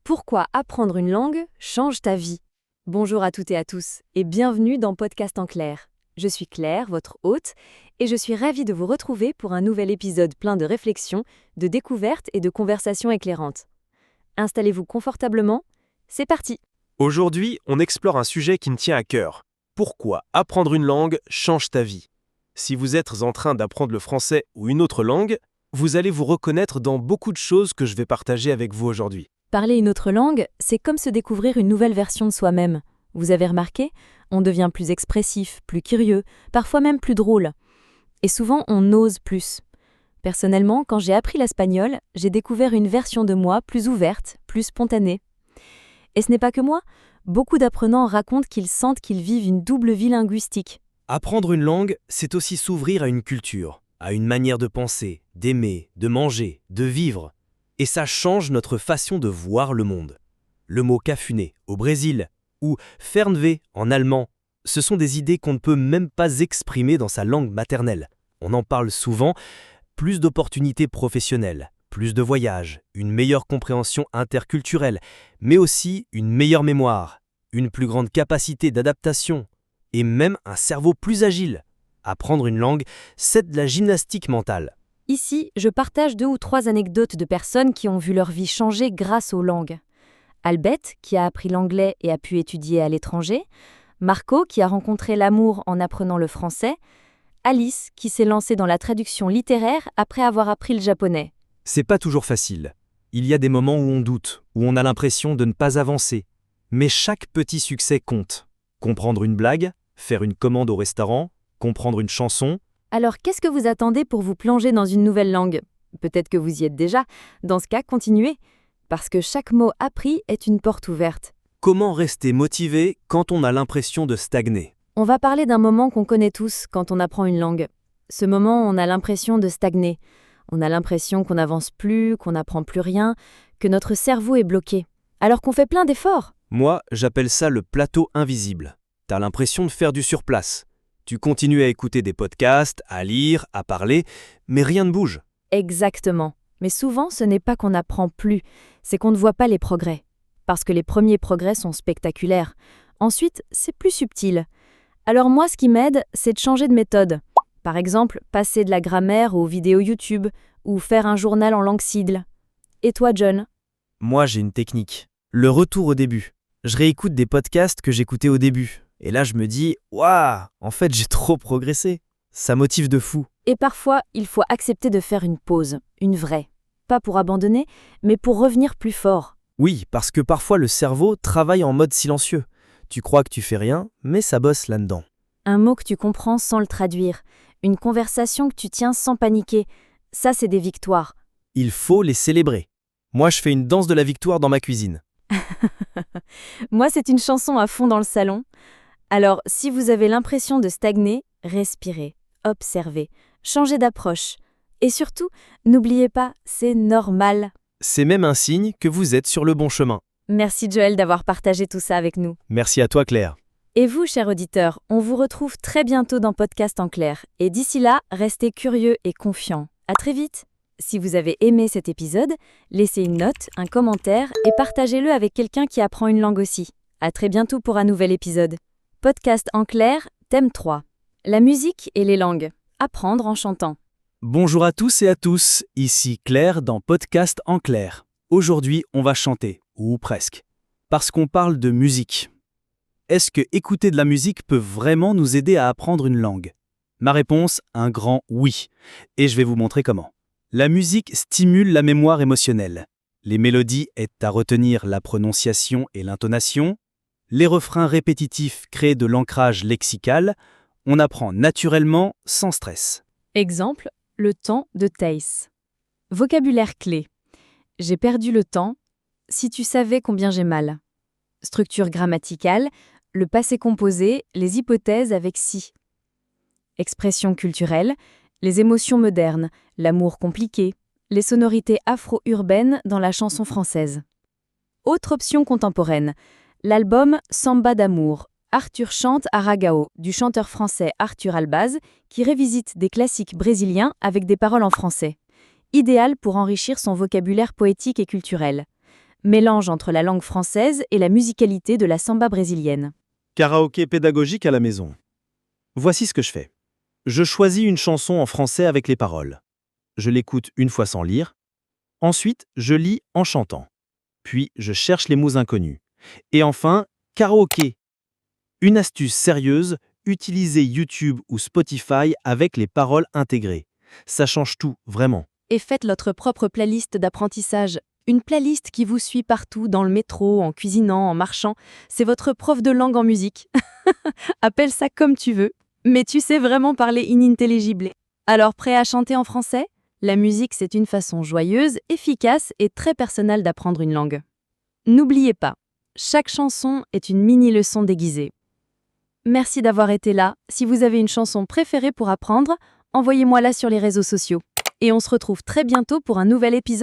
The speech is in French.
Pourquoi apprendre une langue change ta vie? Bonjour à toutes et à tous, et bienvenue dans Podcast en clair. Je suis Claire, votre hôte, et je suis ravie de vous retrouver pour un nouvel épisode plein de réflexions, de découvertes et de conversations éclairantes. Installez-vous confortablement, c'est parti! Aujourd'hui, on explore un sujet qui me tient à cœur. Pourquoi apprendre une langue change ta vie? Si vous êtes en train d'apprendre le français ou une autre langue, vous allez vous reconnaître dans beaucoup de choses que je vais partager avec vous aujourd'hui. Parler une autre langue, c'est comme se découvrir une nouvelle version de soi-même. Vous avez remarqué? On devient plus expressif, plus curieux, parfois même plus drôle. Et souvent, on ose plus. Personnellement, quand j'ai appris l'espagnol, j'ai découvert une version de moi plus ouverte, plus spontanée. Et ce n'est pas que moi. Beaucoup d'apprenants racontent qu'ils sentent qu'ils vivent une double vie linguistique. Apprendre une langue, c'est aussi s'ouvrir à une culture, à une manière de penser, d'aimer, de manger, de vivre. Et ça change notre façon de voir le monde. Le mot cafuné au Brésil ou Fernweh en allemand, ce sont des idées qu'on ne peut même pas exprimer dans sa langue maternelle. On en parle souvent, plus d'opportunités professionnelles, plus de voyages, une meilleure compréhension interculturelle, mais aussi une meilleure mémoire, une plus grande capacité d'adaptation et même un cerveau plus agile. Apprendre une langue, c'est de la gymnastique mentale. Ici, je partage 2 ou 3 anecdotes de personnes qui ont vu leur vie changer grâce aux langues. Albette, qui a appris l'anglais et a pu étudier à l'étranger. Marco, qui a rencontré l'amour en apprenant le français. Alice, qui s'est lancée dans la traduction littéraire après avoir appris le japonais. C'est pas toujours facile. Il y a des moments où on doute, où on a l'impression de ne pas avancer. Mais chaque petit succès compte. Comprendre une blague, faire une commande au restaurant, comprendre une chanson. Alors, qu'est-ce que vous attendez pour vous plonger dans une nouvelle langue? Peut-être que vous y êtes déjà. Dans ce cas, continuez. Parce que chaque mot appris est une porte ouverte. Comment rester motivé quand on a l'impression de stagner? On va parler d'un moment qu'on connaît tous quand on apprend une langue. Ce moment, on a l'impression de stagner. On a l'impression qu'on n'avance plus, qu'on n'apprend plus rien, que notre cerveau est bloqué. Alors qu'on fait plein d'efforts. Moi, j'appelle ça le plateau invisible. T'as l'impression de faire du surplace. Tu continues à écouter des podcasts, à lire, à parler, mais rien ne bouge. Exactement. Mais souvent, ce n'est pas qu'on n'apprend plus, c'est qu'on ne voit pas les progrès. Parce que les premiers progrès sont spectaculaires. Ensuite, c'est plus subtil. Alors moi, ce qui m'aide, c'est de changer de méthode. Par exemple, passer de la grammaire aux vidéos YouTube ou faire un journal en langue sigle. Et toi, John? Moi, j'ai une technique. Le retour au début. Je réécoute des podcasts que j'écoutais au début. Et là, je me dis, waouh, en fait, j'ai trop progressé. Ça motive de fou. Et parfois, il faut accepter de faire une pause, une vraie. Pas pour abandonner, mais pour revenir plus fort. Oui, parce que parfois le cerveau travaille en mode silencieux. Tu crois que tu fais rien, mais ça bosse là-dedans. Un mot que tu comprends sans le traduire. Une conversation que tu tiens sans paniquer. Ça, c'est des victoires. Il faut les célébrer. Moi, je fais une danse de la victoire dans ma cuisine. Moi, c'est une chanson à fond dans le salon. Alors, si vous avez l'impression de stagner, respirez, observez, changez d'approche. Et surtout, n'oubliez pas, c'est normal. C'est même un signe que vous êtes sur le bon chemin. Merci Joël d'avoir partagé tout ça avec nous. Merci à toi, Claire. Et vous, chers auditeurs, on vous retrouve très bientôt dans Podcast en clair. Et d'ici là, restez curieux et confiants. À très vite. Si vous avez aimé cet épisode, laissez une note, un commentaire et partagez-le avec quelqu'un qui apprend une langue aussi. À très bientôt pour un nouvel épisode. Podcast en clair, thème 3. La musique et les langues. Apprendre en chantant. Bonjour à tous et à tous, ici Claire dans Podcast en clair. Aujourd'hui, on va chanter, ou presque, parce qu'on parle de musique. Est-ce que écouter de la musique peut vraiment nous aider à apprendre une langue? Ma réponse, un grand oui, et je vais vous montrer comment. La musique stimule la mémoire émotionnelle. Les mélodies aident à retenir la prononciation et l'intonation. Les refrains répétitifs créent de l'ancrage lexical. On apprend naturellement sans stress. Exemple, le temps de Thaïs. Vocabulaire clé. J'ai perdu le temps. Si tu savais combien j'ai mal. Structure grammaticale, le passé composé, les hypothèses avec si. Expression culturelle, les émotions modernes, l'amour compliqué, les sonorités afro-urbaines dans la chanson française. Autre option contemporaine, l'album Samba d'amour, Arthur chante à Ragao, du chanteur français Arthur Albaz, qui révisite des classiques brésiliens avec des paroles en français. Idéal pour enrichir son vocabulaire poétique et culturel. mélange entre la langue française et la musicalité de la samba brésilienne. Karaoké pédagogique à la maison. Voici ce que je fais. Je choisis une chanson en français avec les paroles. Je l'écoute une fois sans lire. Ensuite, je lis en chantant. Puis, je cherche les mots inconnus. Et enfin, karaoké. Une astuce sérieuse, utilisez YouTube ou Spotify avec les paroles intégrées. Ça change tout, vraiment. Et faites votre propre playlist d'apprentissage. Une playlist qui vous suit partout, dans le métro, en cuisinant, en marchant. C'est votre prof de langue en musique. Appelle ça comme tu veux. Mais tu sais vraiment parler inintelligible. Alors prêt à chanter en français ? La musique, c'est une façon joyeuse, efficace et très personnelle d'apprendre une langue. N'oubliez pas, chaque chanson est une mini-leçon déguisée. Merci d'avoir été là. Si vous avez une chanson préférée pour apprendre, envoyez-moi-la sur les réseaux sociaux. Et on se retrouve très bientôt pour un nouvel épisode.